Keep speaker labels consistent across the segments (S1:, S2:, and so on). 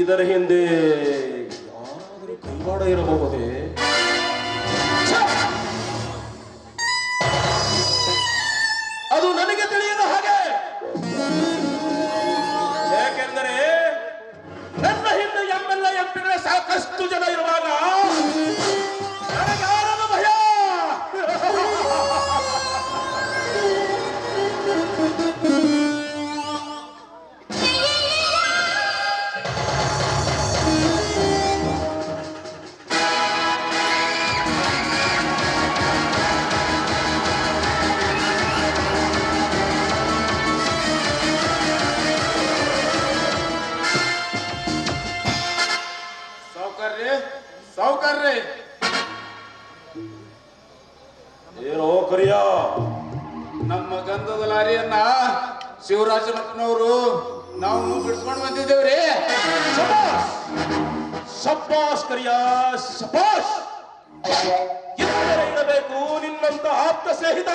S1: ಇದರ ಹಿಂದೆ ಯಾರಾದರೂ ಕೈವಾಡ ಇರಬಹುದೇ? ಅದು ನನಗೆ ತಿಳಿಯದ ಹಾಗೆ. ಏಕೆಂದರೆ ನನ್ನ ಹಿಂದೆ ಎಂಬೆಲ್ಲ ಎಂಪಿಗಳ ಸಾಕಷ್ಟು ಜನ ಇರುವಾಗ ನನಗಾರದ ಭಯ.
S2: ಸಾವುಕಾರ್ರೆ,
S1: ಏನೋ ಕರಿಯ,
S2: ನಮ್ಮ ಗಂಧದ ಲಾರಿಯನ್ನ ಶಿವರಾಜನಪ್ಪನವರು ನಾವು ಬಿಡಿಸ್ಕೊಂಡು ಬಂದಿದ್ದೇವ್ರಿ.
S1: ಶಬ್ಬಾಷ್ ಕರಿಯ, ಶಬ್ಬಾಷ್. ಇರಬೇಕು ನಿನ್ನಂತ ಆಪ್ತ ಸ್ನೇಹಿತ.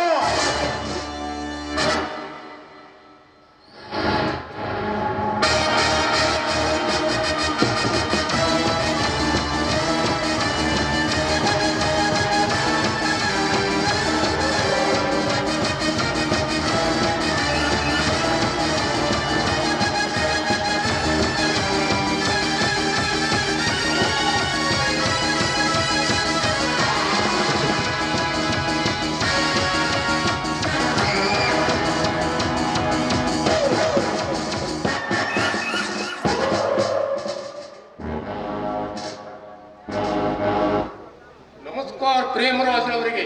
S2: ಪ್ರೇಮರಾಜರವರಿಗೆ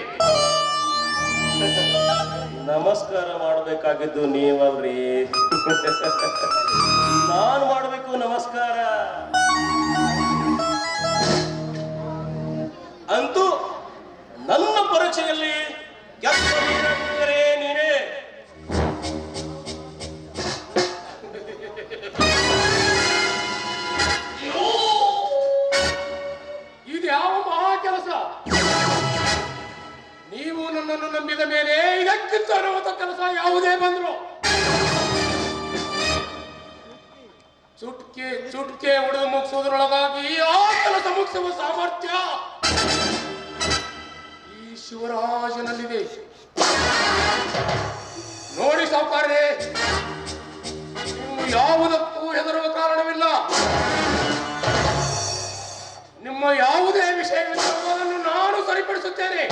S1: ನಮಸ್ಕಾರ ಮಾಡಬೇಕಾಗಿದ್ದು ನೀವಲ್ರಿ, ನಾನು ಮಾಡಬೇಕು ನಮಸ್ಕಾರ. ಅಂತೂ ನನ್ನ ಪರೀಕ್ಷೆಯಲ್ಲಿ ನೀನೇ.
S2: ಇದು ಯಾವ ಮಹಾ ಕೆಲಸ? ನೀವು ನನ್ನನ್ನು ನಂಬಿದ ಮೇಲೆ ಇದಕ್ಕಿಂತ ಅನವತ ಕೆಲಸ ಯಾವುದೇ ಬಂದ್ರು ಚುಟ್ಕೆ ಚುಟ್ಕೆ ಹೊಡೆದು ಮುಗಿಸೋದ್ರೊಳಗಾಗಿ ಆ ಕೆಲಸ ಮುಗಿಸುವ ಸಾಮರ್ಥ್ಯ ಈ ಶಿವರಾಜನಲ್ಲಿದೆ. ನೋಡಿ ಸಾವುಕಾರರೇ, ನೀವು ಯಾವುದಕ್ಕೂ ಹೆದರುವ ಕಾರಣವಿಲ್ಲ. ನಿಮ್ಮ ಯಾವುದೇ ವಿಷಯವಿಲ್ಲದನ್ನು ನಾನು ಸರಿಪಡಿಸುತ್ತೇನೆ.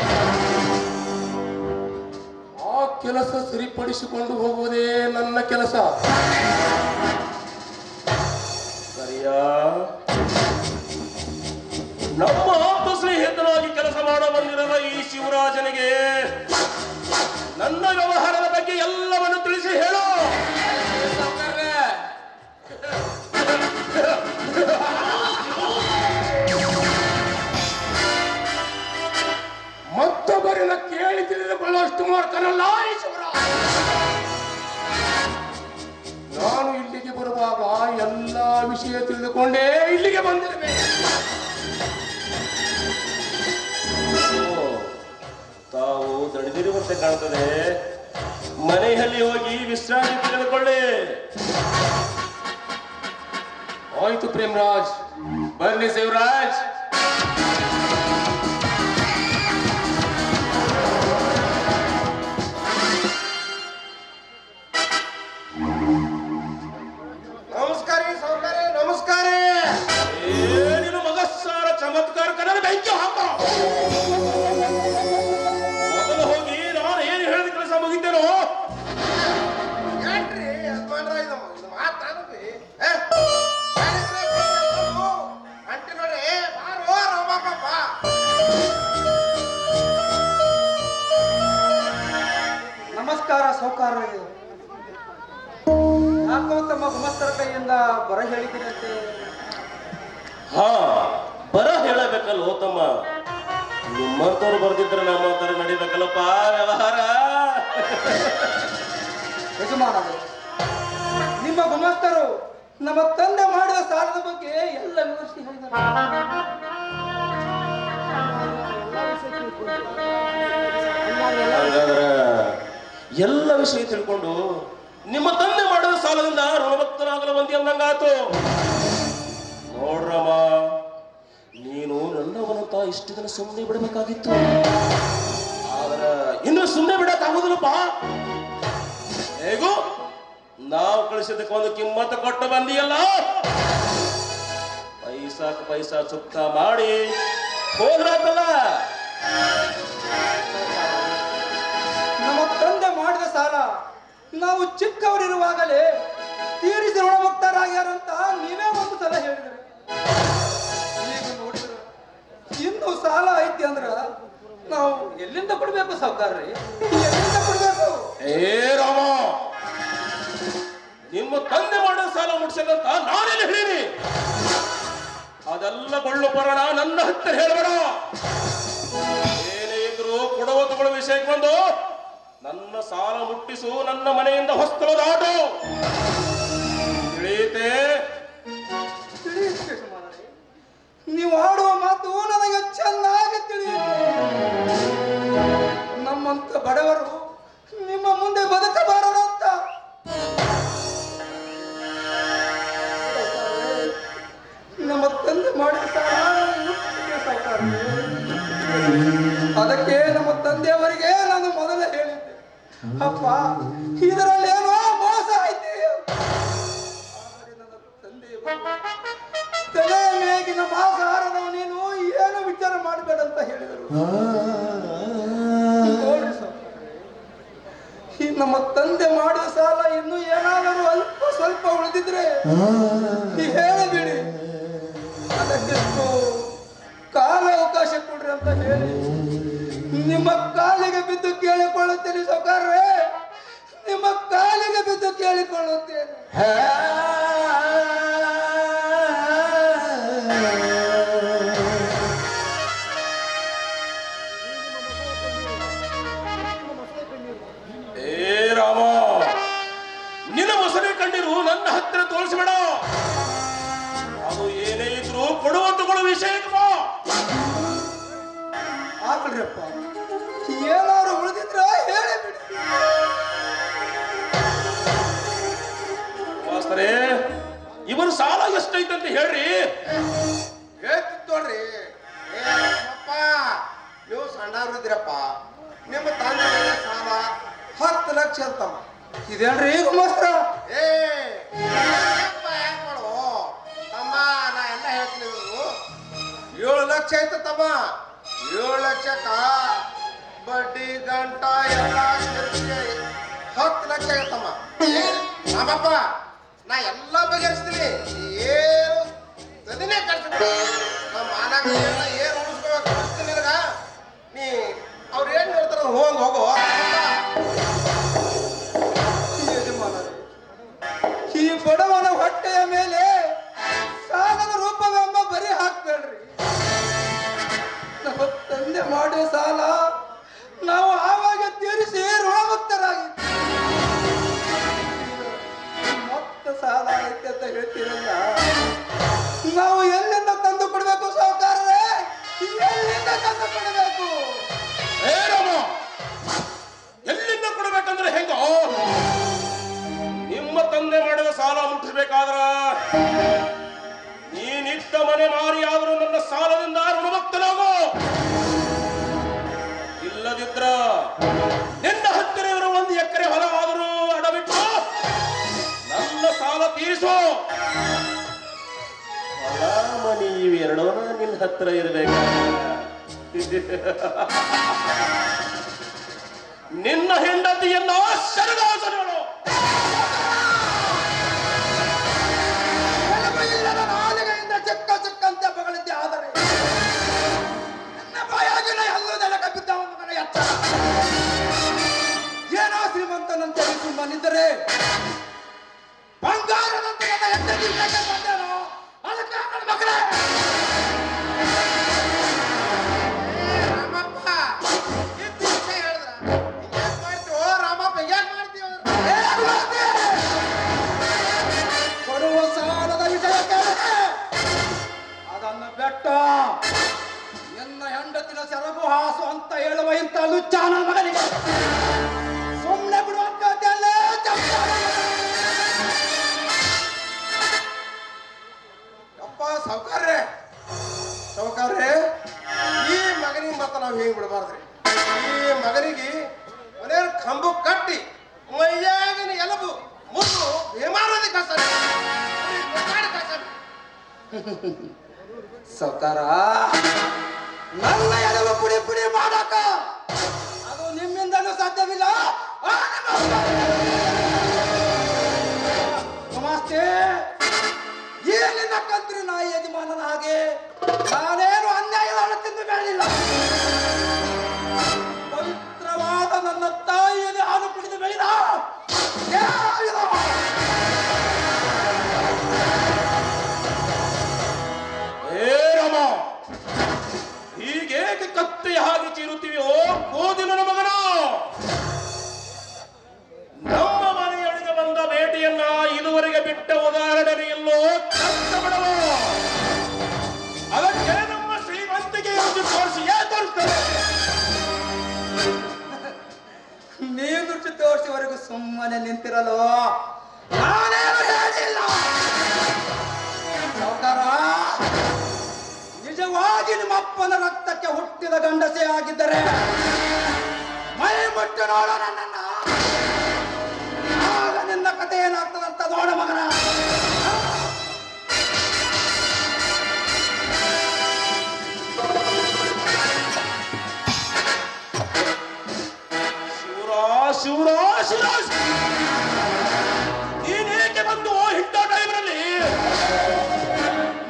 S2: ಆ ಕೆಲಸ ಸರಿಪಡಿಸಿಕೊಂಡು ಹೋಗುವುದೇ ನನ್ನ ಕೆಲಸ.
S1: ಸರಿಯಾ? ನಮ್ಮ ಆಪ್ತ ಸ್ನೇಹಿತನಾಗಿ ಕೆಲಸ ಮಾಡ ಬಂದಿರುವ ಈ ಶಿವರಾಜನಿಗೆ ನನ್ನ ವ್ಯವಹಾರದ ಬಗ್ಗೆ ಎಲ್ಲವನ್ನು ತಿಳಿಸಿ ಹೇಳು.
S2: ಮತ್ತೊಬ್ಬರನ್ನ ಕೇಳಿ ತಿಳಿದುಕೊಳ್ಳುವಷ್ಟು ಮೂರ್ಖನಲ್ಲ ಈ ಶಿವರಾಜ. ನಾನು ಇಲ್ಲಿಗೆ ಬರುವಾಗ ಎಲ್ಲ ವಿಷಯ ತಿಳಿದುಕೊಂಡೇ ಇಲ್ಲಿಗೆ ಬಂದಿರಬೇಕು.
S1: ತಾವು ದಣಿದಿರುವಂತೆ ಕಾಣ್ತದೆ. ಮನೆಯಲ್ಲಿ ಹೋಗಿ ವಿಶ್ರಾಂತಿ ತೆಗೆದುಕೊಳ್ಳಿ.
S2: ಆಯ್ತು ಪ್ರೇಮರಾಜ್, ಬನ್ನಿ ಶಿವರಾಜ್.
S1: ನಮಸ್ಕಾರ ಸೌಕರ್ಯ, ನಮಸ್ಕಾರ. ಏನಿದು ಮಗಸ್ಸಾರ ಚಮತ್ಕಾರ ಕನ್ನಡ ಬೆಂಕಿ ಹಾಕ. ಮೊದಲು ಹೋಗಿ ನಾನು ಏನು ಹೇಳಿದ ಕೆಲಸ ಮುಗಿತೇನೋ.
S3: ನಮಸ್ಕಾರ ಸೌಕಾರ್ಯ. ಯಾಕೋ ತಮ್ಮ ಗುಮಸ್ತರ ಕೈಯಿಂದ ಬರ ಹೇಳಿದ್ದೀರಂತೆ?
S1: ಹಾ, ಬರ ಹೇಳಬೇಕಲ್ಲ ತಮ್ಮ. ನಿಮ್ಮಂತವ್ರು ಬರ್ದಿದ್ರೆ ನಮ್ಮಂತವ್ರು ನಡಿಬೇಕಲ್ಲಪ್ಪ ವ್ಯವಹಾರ.
S3: ಯಜಮಾನರೇ, ನಿಮ್ಮ ಗುಮಸ್ತರು ನಮ್ಮ ತಂದೆ ಮಾಡಿದ ಸಾಲದ ಬಗ್ಗೆ ಎಲ್ಲ ವಿವರಿಸಿ ಹೇಳಿದ್ದಾರೆ.
S1: ಹಾಗಾದ್ರೆ ಎಲ್ಲ ವಿಷಯ ತಿಳ್ಕೊಂಡು ನಿಮ್ಮ ತಂದೆ ಮಾಡಿದ ಸಾಲದಿಂದ ಋಣಭಕ್ತನಾಗಲು ಬಂದಿ ಅಂದಂಗಾತು. ನೋಡ್ರಮ್ಮ, ನೀನು ನನ್ನವನಂತ ಇಷ್ಟು ದಿನ ಸುಮ್ಮನೆ ಬಿಡಬೇಕಾಗಿತ್ತು. ಆದ್ರೆ ಇನ್ನು ಸುಮ್ಮನೆ ಬಿಡಕ್ಕಾಗುದಿಲ್ಲಪ್ಪ. ಹೇಗೂ ನಾವು ಕಳಿಸಿದಕ್ಕೆ ಒಂದು ಕಿಮ್ಮತ್ತು ಕೊಟ್ಟು ಬಂದಿಯಲ್ಲ, ಪೈಸಾ ಚುಕ್ತ ಮಾಡಿ ಹೋದ್ರಾತಲ್ಲ.
S3: ನಮ್ಮ ತಂದೆ ಮಾಡಿದ ಸಾಲ ನಾವು ಚಿಕ್ಕವರಿರುವಾಗಲೇ ತೀರಿಸಿ ಋಣಮುಕ್ತರಾಗ್ಯಾರಂತ ನೀವೇ ಒಂದು ಸಲ ಹೇಳಿದ್ರಿ. ಈಗ ನೋಡಿದ್ರೆ ಇನ್ನು ಸಾಲ ಐತಿ ಅಂದ್ರ ನಾವು ಎಲ್ಲಿಂದ ಕೊಡ್ಬೇಕು ಸಾವ್ಕಾರ್ರಿ? ಎಲ್ಲಿಂದ ಕೊಡ್ಬೇಕು?
S1: ಏ ರಾಮ, ನಿಮ್ಮ ತಂದೆ ಮಾಡೋ ಸಾಲ ಮುಟ್ಸಕ್ಕಂತ ನಾನೇನು ಹೇಳೀನಿ? ಅದೆಲ್ಲ ಕೊಳ್ಳು ಬರೋಣ, ನನ್ನ ಹತ್ತಿರ ಹೇಳಬೇಡ. ಏನೇ ಇದ್ರು ಕೊಡುವ ತಗೊಳ್ಳೋ ವಿಷಯಕ್ಕೆ ಬಂದು ನನ್ನ ಸಾಲ ಮುಟ್ಟಿಸು, ನನ್ನ ಮನೆಯಿಂದ ಹೊಸ್ತಲು ದಾಟು. ತಿಳಿಯುತ್ತೆ?
S3: ನೀವು ಆಡುವ ಮಾತು ನನಗೆ ಚೆನ್ನಾಗಿ ತಿಳಿಯುತ್ತೆ. ನಮ್ಮಂತ ಬಡವರು ನಿಮ್ಮ ಮುಂದೆ ಬದುಕಬಾರದಂತ. ನಮ್ಮ ತಂದೆ ಮಾಡಿದ ಸಾಲ ಅದಕ್ಕೆ ನಮ್ಮ ತಂದೆಯವರಿಗೆ ನಾನು ಮೊದಲೇ ಹೇಳಿದ್ದೆ, ಅಪ್ಪ ಇದರಲ್ಲಿ ಏನೋ ಮೋಸ ಐತಿ. ನನ್ನ ತಂದೆಯವರು ತಲೆ ಮೇಗಿನ ಮಾಂಸಾಹಾರದವ ನೀನು ಏನು ವಿಚಾರ ಮಾಡಬೇಡ ಅಂತ ಹೇಳಿದರು. ನೋಡ್ರಿ ಈ ನಮ್ಮ ತಂದೆ ಮಾಡಿದ ಸಾಲ ಇನ್ನು ಏನಾದರೂ ಅಲ್ಪ ಸ್ವಲ್ಪ ಉಳಿದಿದ್ರೆ ಹೇಳಬೇಡಿ, ಅದಕ್ಕೆಷ್ಟು ಕಾಲ ಅವಕಾಶ ಕೊಡ್ರಿ ಅಂತ ಹೇಳಿ ನಿಮ್ಮ ಕಾಲಿಗೆ ಬಿದ್ದು ಕೇಳಿಕೊಳ್ಳುತ್ತೇನೆ ಸಾವ್ಕಾರ್ರೆ, ನಿಮ್ಮ ಕಾಲಿಗೆ ಬಿದ್ದು ಕೇಳಿಕೊಳ್ಳುತ್ತೇನೆ.
S1: ಏ ರಾಮ, ನಿನ್ನ ಮೊಸಳೆ ಕಣ್ಣೀರು ನನ್ನ ಹತ್ತಿರ ತೋರಿಸಬೇಡ. ಅದು ಏನೇ ಇದ್ರು ಕೊಡುವ ತಗೊಳ್ಳೋ ವಿಷಯಕ್ಕೆ ಬಾ.
S3: ಆಗ್ಲ್ರಿಪ್ಪ, ಏನಾದ್ರು ಉಳಿದಿದ್ರ ಹೇಳಿಬಿಡಿ.
S1: ಮಾಸ್ತರೇ, ಇವರು ಸಾಲ ಎಷ್ಟೈತಂತ ಹೇಳ್ರಿ.
S2: ಹೇಳ್ತಿತ್ತೋಳ್ರಿ. ಅಪ್ಪ, ನೀವು ಸಣ್ಣವ್ರಿದ್ರಪ್ಪ, ನಿಮ್ಮ ತಂದೆ ಸಾಲ 10 ಲಕ್ಷ ಅಂತಮ್ಮ.
S3: ಇದೇನ್ರಿ ಈಗ ಮಾಸ್ತ್ರ?
S2: ಏ ಮಾಡು ತಮ್ಮ, ನಾ ಎಲ್ಲ ಹೇಳ್ತೀನಿ. 7 ಲಕ್ಷ ಐತ ತಮ್ಮ. 7 ಲಕ್ಷಕ್ಕ ಬಡ್ಡಿ ಗಂಟ ಎಲ್ಲ 10 ಲಕ್ಷ ಆಗತ್ತಮ್ಮ. ನಮ್ಮಪ್ಪ, ನಾ ಎಲ್ಲ ಬಗೆಹರಿಸ್ತೀನಿ. ಏನು ತದಿನೇ ಕಳ್ಸಿ ನಮ್ಮ ಮಾನಾಗ ಎಲ್ಲ ಏನು ಉಳಿಸ್ಕೋಬೇಕು ಕಳಿಸ್ತೀನಿ ನಿನಗ. ನೀ ಅವ್ರು ಏನು ಹೇಳ್ತಾರ ಹೋಗು.
S3: ಈ ಬಡವನ ಹೊಟ್ಟೆಯ ಮೇಲೆ ಸಾಲದ ರೂಪವೆಂಬ ಬರಿ ಹಾಕ್ಬೇಡ್ರಿ. ನಮ್ಮ ತಂದೆ ಮಾಡೋ ಸಾಲ ನಾವು ಆವಾಗ ತೀರಿಸಿ ಋಣಮುಕ್ತರಾಗಿದ್ವಿ. ಮತ್ತೆ ಸಾಲ ಐತೆ ಅಂತ ಹೇಳ್ತೀರಲ್ಲ, ನಾವು ಎಲ್ಲಿಂದ ತಂದು ಕೊಡ್ಬೇಕು ಸಾವುಕಾರರೇ? ಎಲ್ಲಿಂದ ತಂದು ಕೊಡಬೇಕು?
S1: ಏ ರಾಮ, ಎಲ್ಲಿಂದ ಕೊಡ್ಬೇಕಂದ್ರೆ ಹೆಂಗ? ನಿಮ್ಮ ತಂದೆ ಮಾಡಿದ ಸಾಲ ಮುಟ್ಟಿಸ್ಬೇಕಾದ್ರ ನೀನಿದ್ದ ಮನೆ ಮಾರಿ ಆದರೂ ನನ್ನ ಸಾಲದಿಂದ ಋಣಮುಕ್ತನಾಗು. ಇಲ್ಲದಿದ್ರ ನಿನ್ನ ಹತ್ತಿರ ಇರೋ 1 ಎಕರೆ ಹೊಲ ಆದರೂ ಅಡವಿಟ್ಟು ನನ್ನ ಸಾಲ ತೀರಿಸು. ಹೊಲ ಮನಿ ಇವೆರಡೂ ನಿನ್ನ ಹತ್ತಿರ ಇರಬೇಕ. ನಿನ್ನ ಹೆಂಡತಿಯನ್ನ ಶರಣಾಸನಗಳು
S3: ಇಲ್ಲದ ನಾಲಿಗೆಯಿಂದ ಚಿಕ್ಕಂತೆ ಬಗಳಿದ್ದೆ. ಆದರೆ ನನ್ನ ಬಾಯಾಗಿನ ಎಲ್ಲೂ ನೆಲಕ ಬಿದ್ದವ ಮಗನ ಎಚ್ಚರ. ಏನೋ ಶ್ರೀಮಂತನಂತೆ ಸುಮ್ಮನಿದ್ದರೆ ಬಂಗಾರದಂತೆ ನನ್ನ ಹೆಂಡತಿ ಬಂದೇನೋ ಅದಕ್ಕೆ ನನ್ನ ಮಗನೇ.
S2: ರಾಮಪ್ಪ, ಇದ್ದ ವಿಷಯ ಹೇಳಿದ್ರ ಹಿಂಗ್ಯಾಕ್ ಮಾಡ್ತೀವೋ ರಾಮಪ್ಪ, ಹಿಂಗ್ಯಾಕ್ ಮಾಡ್ತೀವ?
S3: ಕೊಡುವ ಸಾಲದ ವಿಷಯ ಕೇಳಿದೆ, ಅದನ್ನು ಬೆಟ್ಟ ನಿನ್ನ ಹೆಂಡತಿನ ಸೆರಗು ಹಾಸು ಅಂತ ಹೇಳುವ ಇಂಥ ಲುಚ್ಚಾನ ಮಗನಿಗೆ ಸುಮ್ಮನೆ ಬಿಡುವಂತದ್ದೆಲ್ಲ ಸೌಕಾರ ನನ್ನ ಎಡವ ಪುಡಿ ಪುಡಿ ಮಾಡಕ ಅದು ನಿಮ್ಮಿಂದಲೂ ಸಾಧ್ಯವಿಲ್ಲ. ನಮಸ್ತೆ. ಏನಿಲ್ಲ ಕಂತ್ರಿ ನಾಯಿ ಯಜಮಾನನ ಹಾಗೆ ನಾನೇನು ಅನ್ಯಾಯದ ತಿಂದು ಬೆಳೆದಿಲ್ಲ. ಪವಿತ್ರವಾದ ನನ್ನ ತಾಯಿಯಲ್ಲಿ ಹಾಲು ಕುಡಿದು ಬೆಳೆದ
S1: ಹೀಗೇಕೆ ಕತ್ತೆಯ ಹಾಗೆ ಚೀರುತ್ತೀವಿಯೋ ಕೋದಿನ ಮಗನ. ನಮ್ಮ ಮನೆಯೊಳಗೆ ಬಂದ ಭೇಟಿಯನ್ನ ಇದುವರೆಗೆ ಬಿಟ್ಟ ಉದಾಹರಣೆ ಎಲ್ಲೋ ಕಷ್ಟಪಡವ. ಅದಕ್ಕೆ ನಮ್ಮ ಶ್ರೀಮಂತಿಗೆ ತೋರಿಸ್ತೇವೆ.
S3: ನೀವು ದೃಷ್ಟಿ ತೋರಿಸುವವರೆಗೂ ಸುಮ್ಮನೆ ನಿಂತಿರಲು ನಾನೇನು ಹೇಳಿಲ್ಲ. ಸೌಕಾರ, ನಿಜವಾಗಿ ನಿಮ್ಮ ಅಪ್ಪನ ರಕ್ತಕ್ಕೆ ಹುಟ್ಟಿದ ಗಂಡಸೇ ಆಗಿದ್ದರೆ ಮೈ ಮುಟ್ಟು ನೋಡ ನನ್ನನ್ನ. ಆಗ ನಿನ್ನ ಕಥೆ ಏನಾಗ್ತದಂತ ನೋಡ ಮಗನ.
S1: ಶಿವರ ನೀನೇಕೆ ಬಂದು ಹಿಂಟ ಟೈಮ್ನಲ್ಲಿ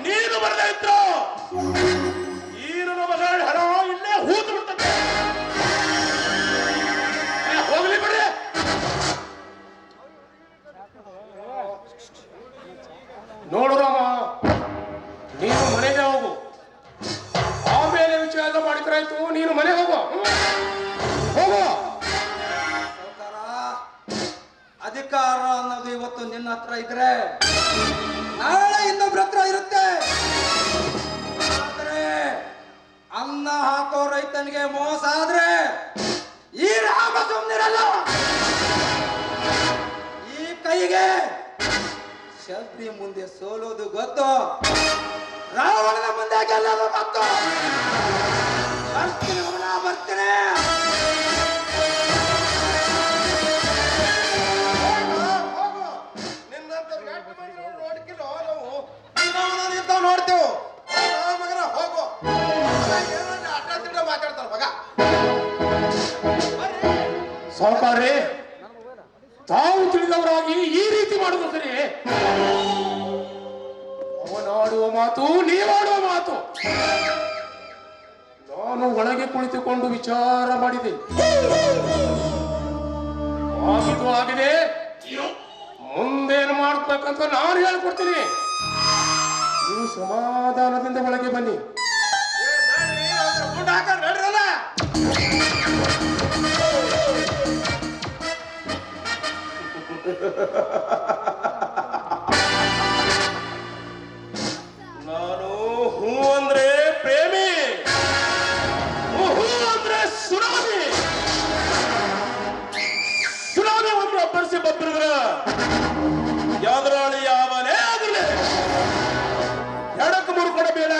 S1: ನೀನು ಬರದೇ ಇದ್ರು ಈ ನನ್ನ ಮಗಳ ಹಣ ಇಲ್ಲೇ ಹೂತು ಬಿಡ್ತದೆ. ಹೋಗ್ಲಿ ಬಿಡ್ರಿ. ನೋಡು ರಾಮ, ನೀನು ಮನೆಗೆ ಹೋಗು. ಆಮೇಲೆ ವಿಚಾರ ಎಲ್ಲ ಮಾಡಿದ್ರಾಯ್ತು. ನೀನು ಮನೆ ಹೋಗು. ಹೋಗು.
S3: ಅಧಿಕಾರ ಅನ್ನೋದು ಇವತ್ತು ನಿನ್ನ ಹತ್ರ ಇದ್ರೆ ನಾಳೆ ಇನ್ನೊಬ್ರ ಹತ್ರ ಇರುತ್ತೆ. ಆದ್ರೆ ಅನ್ನ ಹಾಕೋ ರೈತನಿಗೆ ಮೋಸ ಆದ್ರೆ ಈ ರಾಮ ಸುಮ್ಮನಿರಲ್ಲ. ಈ ಕೈಗೆ ಶಕ್ತಿ ಮುಂದೆ ಸೋಲೋದು ಗೊತ್ತು, ರಾವಣನ ಮುಂದೆ ಗೆಲ್ಲೋದು ಗೊತ್ತು. ಬರ್ತೀನಿ ಮಗನ, ಬರ್ತೀನಿ.
S2: ನೋಡ್ತೇವೆ ಮಗನ, ಹೋಗು. ಅಡ್ಡ ತಿಡ್ಡ ಮಾತಾಡ್ತಾರ ಮಗ.
S1: ಸಾವುಕಾರ್ರೆ, ತಾವು ತಿಳಿದವರಾಗಿ ಈ ರೀತಿ ಮಾಡುವುದು ಸರಿ? ಅವನಾಡುವ ಮಾತು ನೀವಾಡುವ ಮಾತು. ನಾನು ಒಳಗೆ ಕುಳಿತುಕೊಂಡು ವಿಚಾರ ಮಾಡಿದೆ. ಆಗಿದ್ದು ಆಗಿದೆ, ಮುಂದೇನು ಮಾಡ್ಬೇಕಂತ ನಾನು ಹೇಳ್ಕೊಡ್ತೀನಿ. ನೀವು ಸಮಾಧಾನದಿಂದ ಒಳಗೆ ಬನ್ನಿ.
S2: ಊಟ ಹಾಕ ನಡ್ರಲ್ಲ.
S1: ನಾನು ಹೂ ಅಂದ್ರೆ ಪ್ರೇಮಿ, ಹೂ ಅಂದ್ರೆ ಸುನಾಮಿ. ಸುನಾಮಿ ಒಂದು ಅಬ್ಬರಿಸಿ ಬಬ್ಬಿದ್ರ ಯಾವ್ದ್ರಾಳಿ ಯಾವನೇ ಆಗಲಿ ಎಡಕ್ಕೆ ಮುರ್ಕೊಂಡು ಬೇಡ